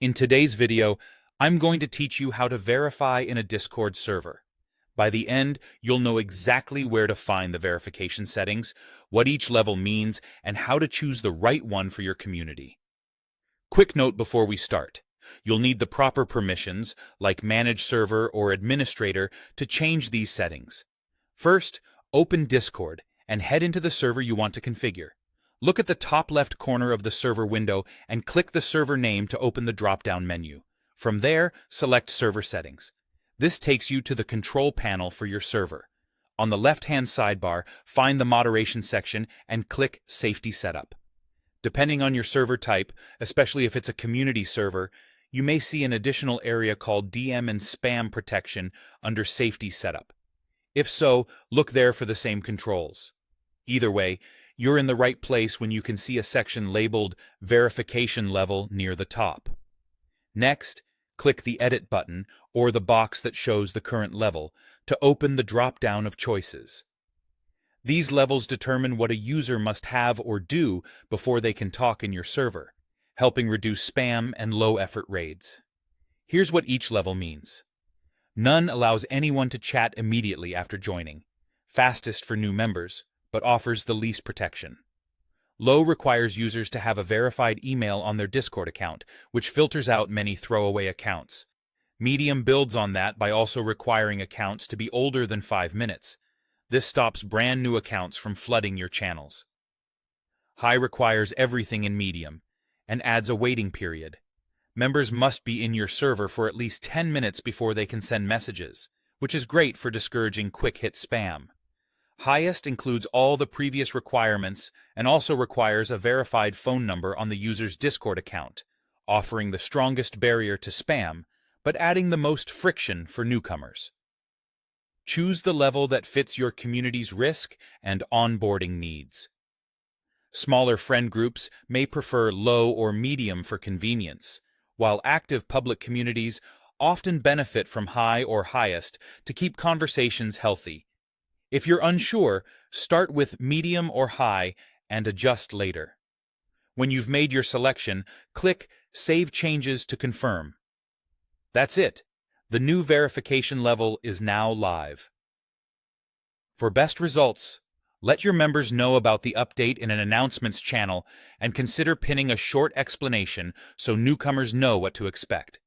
In today's video, I'm going to teach you how to verify in a Discord server. By the end, you'll know exactly where to find the verification settings, what each level means, and how to choose the right one for your community. Quick note before we start. You'll need the proper permissions, like Manage Server or Administrator, to change these settings. First, open Discord and head into the server you want to configure. Look at the top left corner of the server window and click the server name to open the drop-down menu. From there, select Server Settings. This takes you to the control panel for your server. On the left-hand sidebar, find the Moderation section and click Safety Setup. Depending on your server type, especially if it's a community server, you may see an additional area called DM and Spam Protection under Safety Setup. If so, look there for the same controls. Either way, you're in the right place when you can see a section labeled Verification Level near the top. Next, click the Edit button, or the box that shows the current level, to open the drop-down of choices. These levels determine what a user must have or do before they can talk in your server, helping reduce spam and low-effort raids. Here's what each level means. None allows anyone to chat immediately after joining, fastest for new members, but offers the least protection. Low requires users to have a verified email on their Discord account, which filters out many throwaway accounts. Medium builds on that by also requiring accounts to be older than 5 minutes. This stops brand new accounts from flooding your channels. High requires everything in Medium and adds a waiting period. Members must be in your server for at least 10 minutes before they can send messages, which is great for discouraging quick-hit spam. Highest includes all the previous requirements and also requires a verified phone number on the user's Discord account, offering the strongest barrier to spam, but adding the most friction for newcomers. Choose the level that fits your community's risk and onboarding needs. Smaller friend groups may prefer low or medium for convenience, while active public communities often benefit from high or highest to keep conversations healthy. If you're unsure, start with medium or high and adjust later. When you've made your selection, click Save Changes to confirm. That's it. The new verification level is now live. For best results, let your members know about the update in an announcements channel and consider pinning a short explanation so newcomers know what to expect.